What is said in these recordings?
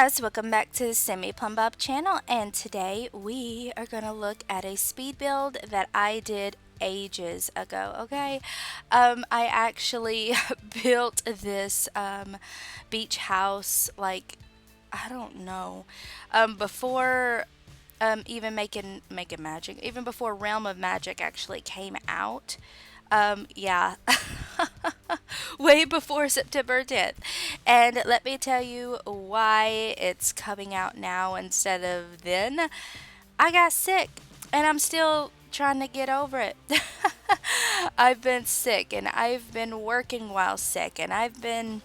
guys, welcome back to the Semi Plum Bob channel, and today we are going to look at a speed build that I did ages ago. Okay, I actually built this beach house, like, I don't know, before even making magic, even before Realm of Magic actually came out. Yeah, way before September 10th. And let me tell you why it's coming out now instead of then. I got sick and I'm still trying to get over it. I've been sick and I've been working while sick and I've been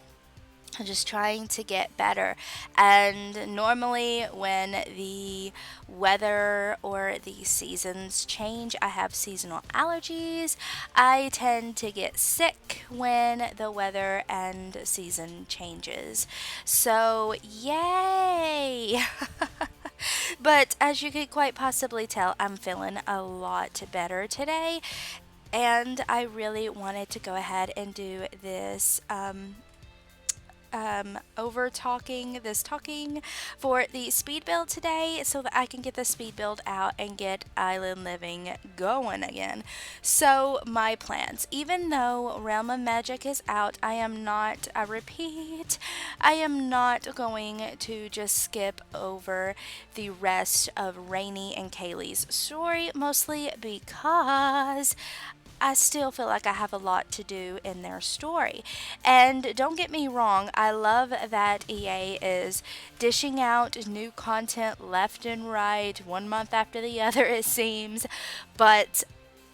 just trying to get better. And normally, when the weather or the seasons change, I have seasonal allergies. I tend to get sick when the weather and season changes. So, yay! But as you could quite possibly tell, I'm feeling a lot better today. And I really wanted to go ahead and do this over talking this talking for the speed build today so that I can get the speed build out and get island living going again. So my plans, even though Realm of Magic is out, I repeat, I am not going to just skip over the rest of Rainey and Kaley's story, mostly because I still feel like I have a lot to do in their story. And don't get me wrong, I love that EA is dishing out new content left and right, one month after the other, it seems. But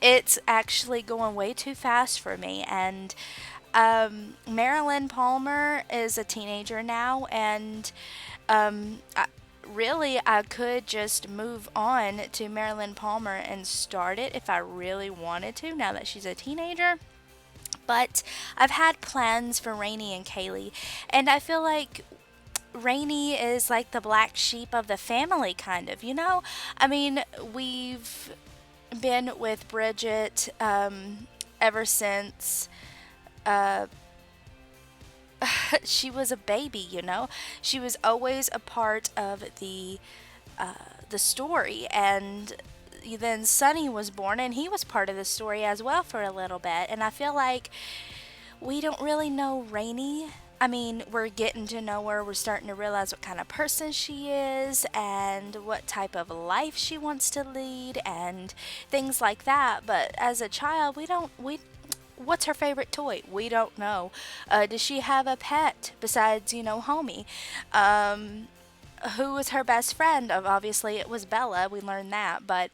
it's actually going way too fast for me. And Marilyn Palmer is a teenager now, and really, I could just move on to Marilyn Palmer and start it if I really wanted to now that she's a teenager. But I've had plans for Rainey and Kaley, and I feel like Rainey is like the black sheep of the family, kind of, you know? I mean, we've been with Bridget ever since she was a baby, you know? She was always a part of the story, and then Sonny was born and he was part of the story as well for a little bit. And I feel like we don't really know Rainey. I mean, we're getting to know her. We're starting to realize what kind of person she is and what type of life she wants to lead and things like that. But as a child, we what's her favorite toy? We don't know. Does she have a pet besides, Homie? Who was her best friend? Obviously, it was Bella. We learned that. But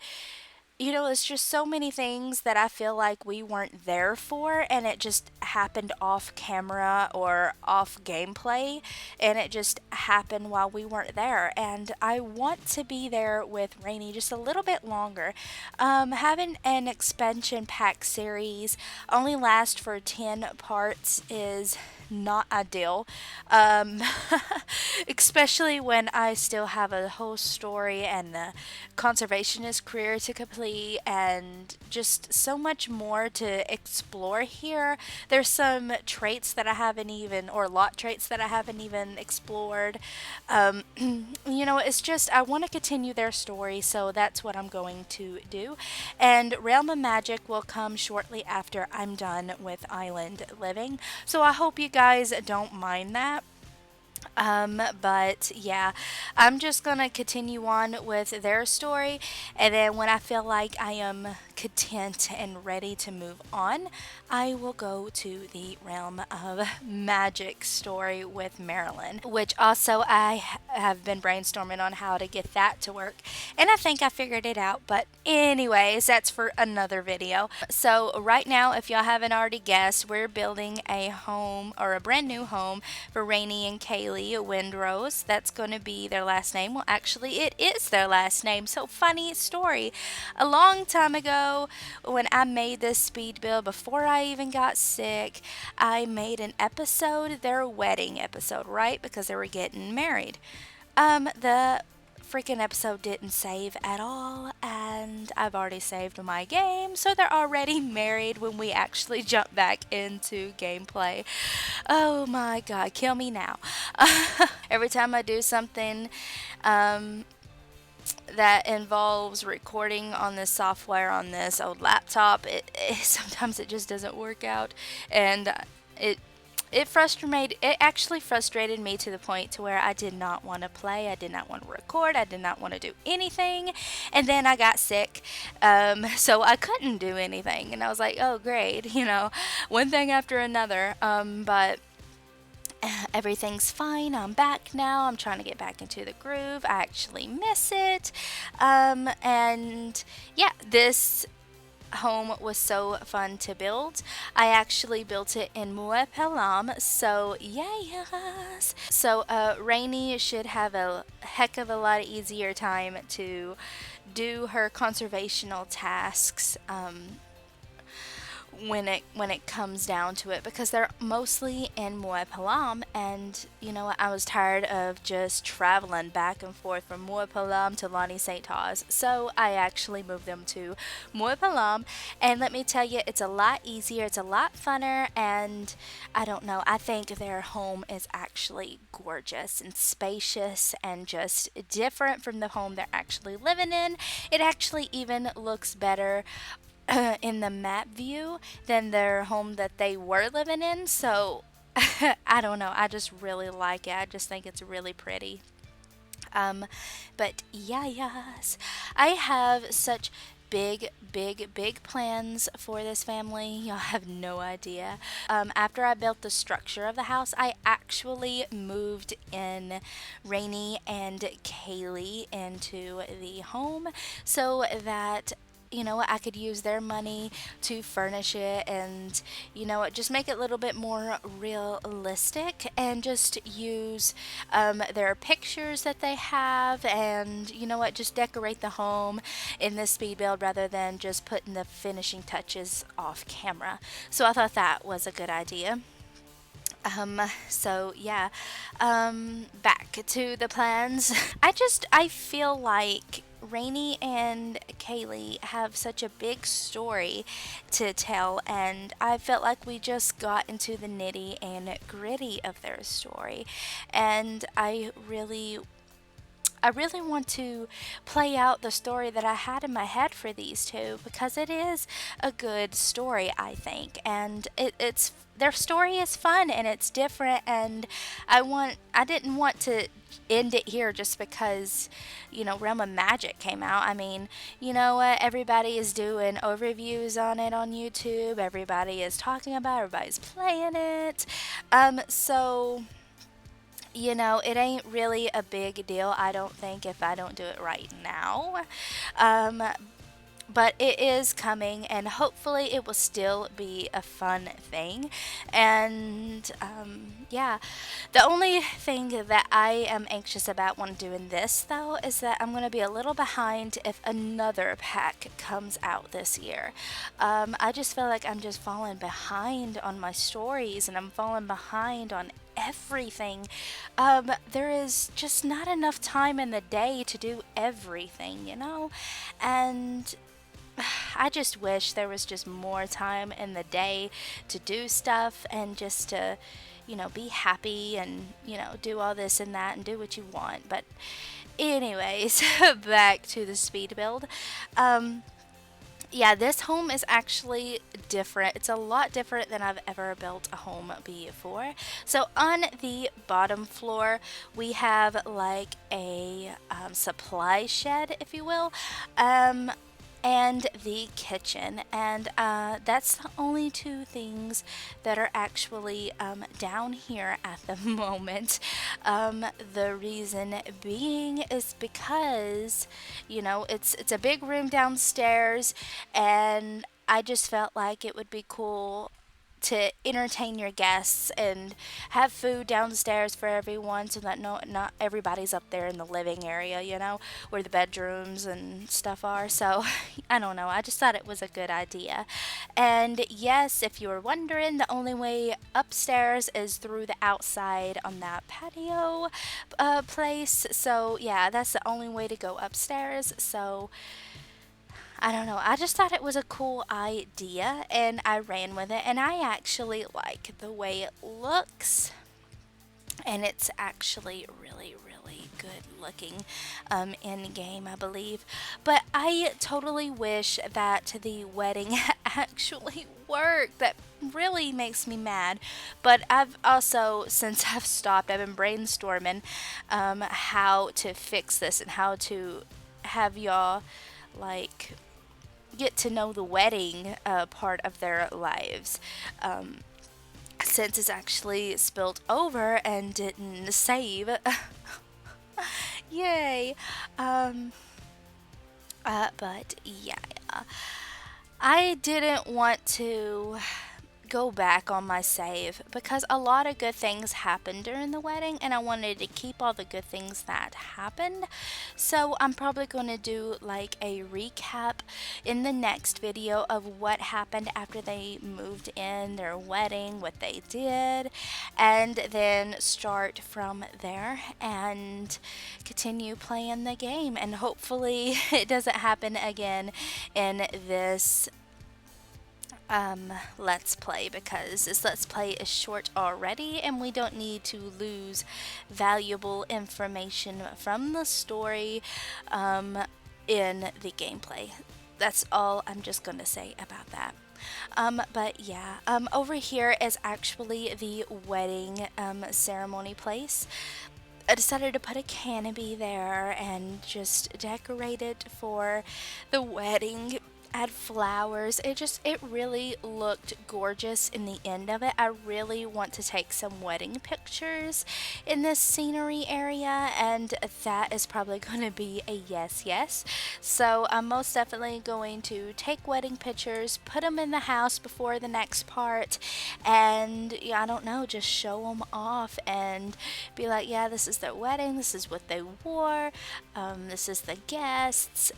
it's just so many things that I feel like we weren't there for, and it just happened off camera or off gameplay, and it just happened while we weren't there. And I want to be there with Rainey just a little bit longer. Having an expansion pack series only last for 10 parts is not ideal, um, especially when I still have a whole story and the conservationist career to complete and just so much more to explore here. There's some traits that I haven't even, or lot traits that I haven't even explored. It's just, I want to continue their story, so that's what I'm going to do. And Realm of Magic will come shortly after I'm done with Island Living. So I hope you guys don't mind that. But yeah, I'm just gonna continue on with their story, and then when I feel like I am content and ready to move on, I will go to the Realm of Magic story with Marilyn, which also I have been brainstorming on how to get that to work, and I think I figured it out. But anyways, that's for another video. So right now, if y'all haven't already guessed, we're building a home, or a brand new home, for Rainey and Kaley Windrose. That's going to be their last name. Well, actually, it is their last name. So, funny story. A long time ago, when I made this speed build, before I even got sick, I made an episode, their wedding episode, right? Because they were getting married. The freaking episode didn't save at all, and I've already saved my game, so they're already married when we actually jump back into gameplay. Oh my god, kill me now. Every time I do something um, that involves recording on this software on this old laptop, sometimes it just doesn't work out, and it it actually frustrated me to the point to where I did not want to play, I did not want to record, I did not want to do anything, and then I got sick, so I couldn't do anything, and I was like, oh great, one thing after another, but everything's fine. I'm back now. I'm trying to get back into the groove. I actually miss it. And yeah, this home was so fun to build. I actually built it in Mua Pel'am, so yes. So Rainey should have a heck of a lot easier time to do her conservational tasks when it comes down to it, because they're mostly in Mua Pel'am, and I was tired of just traveling back and forth from Mua Pel'am to Lonnie St. Taz, so I actually moved them to Mua Pel'am, and let me tell you, it's a lot easier, it's a lot funner, and I don't know, I think their home is actually gorgeous and spacious and just different from the home they're actually living in. It actually even looks better in the map view than their home that they were living in. So I don't know. I just really like it. I just think it's really pretty. But yeah, yes, I have such big plans for this family. Y'all have no idea. After I built the structure of the house, I actually moved in Rainey and Kaley into the home so that I could use their money to furnish it and, just make it a little bit more realistic and just use their pictures that they have and, just decorate the home in this speed build rather than just putting the finishing touches off camera. So I thought that was a good idea. So yeah, back to the plans. I feel like Rainey and Kaylee have such a big story to tell, and I felt like we just got into the nitty and gritty of their story, and I really want to play out the story that I had in my head for these two because it is a good story, I think, and it's their story is fun and it's different, and I didn't want to end it here just because Realm of Magic came out. I mean, you know what, everybody is doing overviews on it on YouTube, everybody is talking about it, everybody's playing it, so it ain't really a big deal, I don't think, if I don't do it right now. Um, but it is coming, and hopefully it will still be a fun thing. And yeah, the only thing that I am anxious about when doing this, though, is that I'm going to be a little behind if another pack comes out this year. I just feel like I'm just falling behind on my stories, and I'm falling behind on everything. There is just not enough time in the day to do everything, and I just wish there was just more time in the day to do stuff and just to, be happy and, do all this and that and do what you want. But, anyways, back to the speed build. Yeah, this home is actually different. It's a lot different than I've ever built a home before. So on the bottom floor, we have like a supply shed, if you will. And the kitchen, and that's the only two things that are actually down here at the moment. The reason being is because it's a big room downstairs, and I just felt like it would be cool to entertain your guests and have food downstairs for everyone so that not everybody's up there in the living area, where the bedrooms and stuff are. So I don't know. I just thought it was a good idea. And yes, if you were wondering, the only way upstairs is through the outside on that patio place. So yeah, that's the only way to go upstairs. So I don't know. I just thought it was a cool idea and I ran with it. And I actually like the way it looks. And it's actually really, really good looking in game, I believe. But I totally wish that the wedding actually worked. That really makes me mad. But I've also, since I've stopped, I've been brainstorming how to fix this and how to have y'all like get to know the wedding part of their lives. Since it's actually spilled over and didn't save. Yay. But yeah, I didn't want to go back on my save because a lot of good things happened during the wedding and I wanted to keep all the good things that happened. So I'm probably going to do like a recap in the next video of what happened after they moved in, their wedding, what they did, and then start from there and continue playing the game. And hopefully it doesn't happen again in this let's play, because this let's play is short already and we don't need to lose valuable information from the story in the gameplay. That's all I'm just going to say about that. But yeah, over here is actually the wedding ceremony place. I decided to put a canopy there and just decorate it for the wedding. Add flowers. It really looked gorgeous in the end of it. I really want to take some wedding pictures in this scenery area, and that is probably going to be a yes. So I'm most definitely going to take wedding pictures, put them in the house before the next part, and yeah, I don't know, just show them off and be like, yeah, this is their wedding, this is what they wore, this is the guests,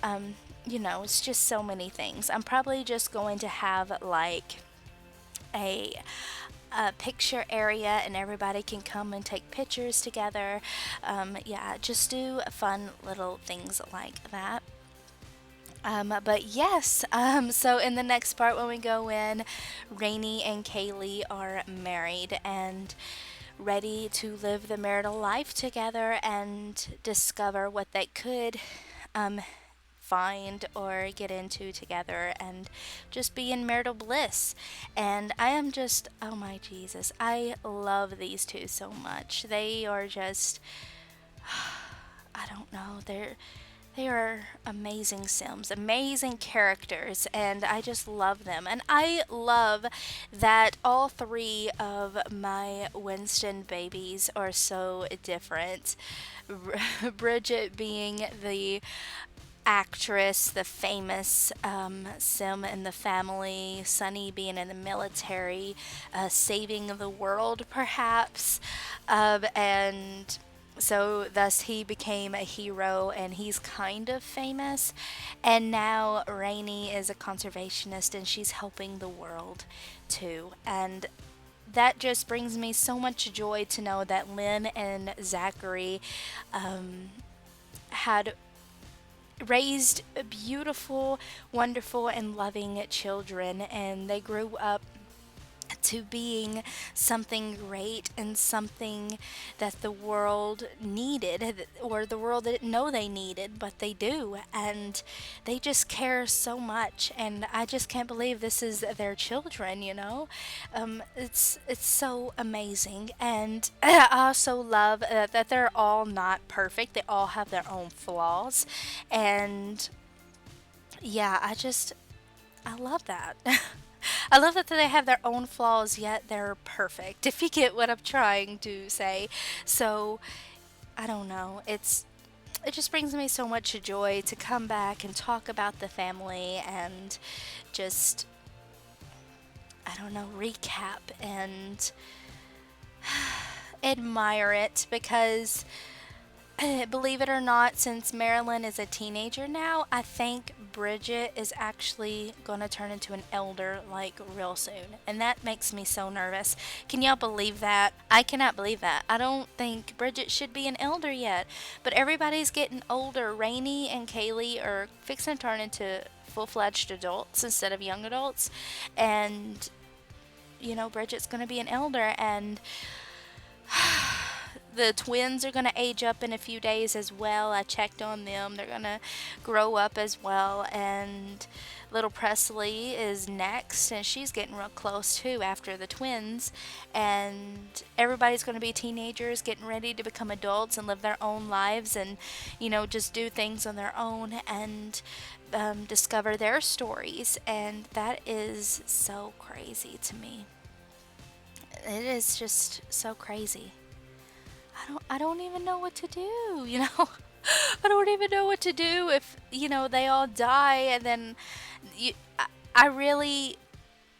it's just so many things. I'm probably just going to have like a picture area and everybody can come and take pictures together. Yeah, just do fun little things like that. But yes, so in the next part when we go in, Rainey and Kaley are married and ready to live the marital life together and discover what they could find or get into together and just be in marital bliss. And I am just, oh my Jesus, I love these two so much. They are just, I don't know, they are amazing Sims, amazing characters, and I just love them. And I love that all three of my Winston babies are so different. Bridget being the actress, the famous Sim in the family, Sunny being in the military, saving the world perhaps, and so thus he became a hero and he's kind of famous. And now Rainey is a conservationist and she's helping the world too. And that just brings me so much joy to know that Lynn and Zachary had raised beautiful, wonderful, and loving children, and they grew up to being something great and something that the world needed, or the world didn't know they needed, but they do, and they just care so much, and I just can't believe this is their children. It's so amazing. And I also love that they're all not perfect. They all have their own flaws, and yeah, I love that. I love that they have their own flaws, yet they're perfect, if you get what I'm trying to say. So, I don't know. It just brings me so much joy to come back and talk about the family and just I don't know, recap and admire it because believe it or not, since Marilyn is a teenager now, I think Bridget is actually going to turn into an elder like real soon. And that makes me so nervous. Can y'all believe that? I cannot believe that. I don't think Bridget should be an elder yet. But everybody's getting older. Rainey and Kaley are fixing to turn into full fledged adults instead of young adults. And, Bridget's going to be an elder. And the twins are going to age up in a few days as well. I checked on them. They're going to grow up as well. And little Presley is next, and she's getting real close too after the twins. And everybody's going to be teenagers getting ready to become adults and live their own lives and, just do things on their own and discover their stories. And that is so crazy to me. It is just so crazy. I don't even know what to do. I don't even know what to do if, they all die and then you, I really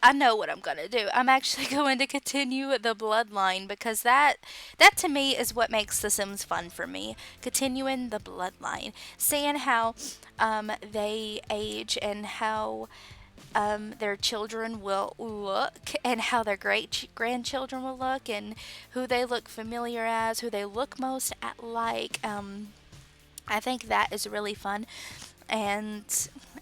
I know what I'm going to do. I'm actually going to continue the bloodline because that to me is what makes The Sims fun for me. Continuing the bloodline, seeing how they age and how their children will look and how their great grandchildren will look and who they look familiar as, who they look most at like. I think that is really fun. And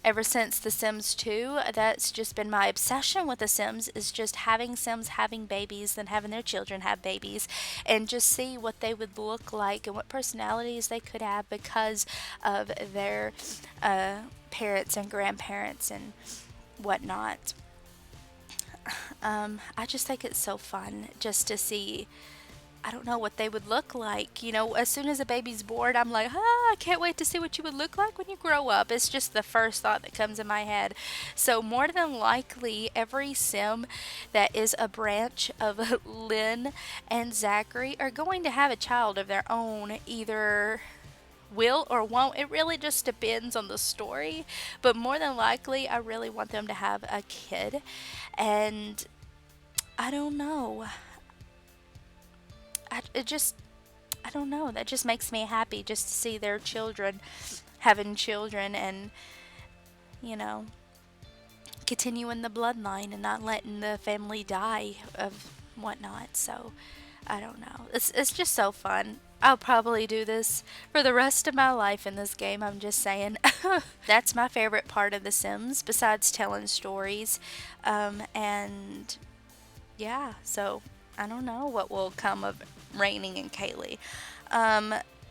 ever since The Sims 2, that's just been my obsession with The Sims is just having Sims having babies, then having their children have babies, and just see what they would look like and what personalities they could have because of their parents and grandparents and whatnot. I just think it's so fun just to see. I don't know what they would look like. As soon as a baby's born, I'm like, I can't wait to see what you would look like when you grow up. It's just the first thought that comes in my head. So, more than likely, every sim that is a branch of Lynn and Zachary are going to have a child of their own, either will or won't. It really just depends on the story. But more than likely, I really want them to have a kid. And I don't know. I don't know. That just makes me happy just to see their children having children and, you know, continuing the bloodline and not letting the family die of whatnot. So, I don't know. It's just so fun. I'll probably do this for the rest of my life in this game. I'm just saying. That's my favorite part of The Sims, besides telling stories. And yeah, so I don't know what will come of Rainey and Kaley.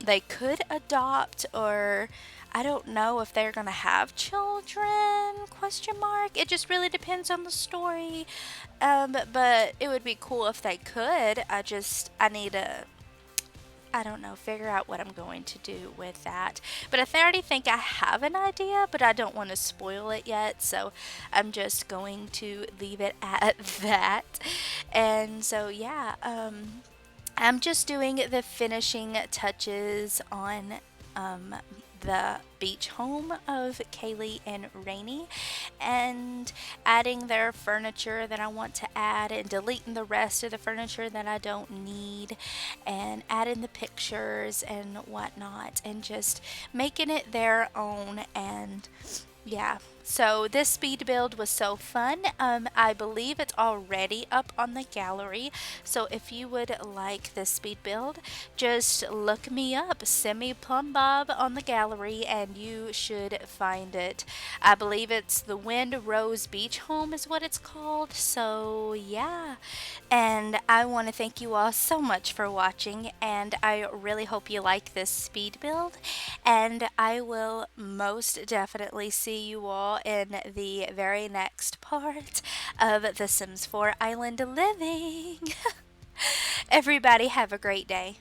They could adopt, or I don't know if they're gonna have children, question mark. It just really depends on the story. But it would be cool if they could. I need to, I don't know, figure out what I'm going to do with that. But I already think I have an idea, but I don't want to spoil it yet, so I'm just going to leave it at that. And so, yeah, I'm just doing the finishing touches on the beach home of Kaley and Rainey and adding their furniture that I want to add and deleting the rest of the furniture that I don't need and adding the pictures and whatnot and just making it their own. And yeah, so this speed build was so fun. I believe it's already up on the gallery. So if you would like this speed build, just look me up, Mua Pel'am on the gallery, and you should find it. I believe it's the Wind Rose Beach Home is what it's called. So yeah, and I want to thank you all so much for watching, and I really hope you like this speed build, and I will most definitely see you all in the very next part of The Sims 4 Island Living. Everybody have a great day.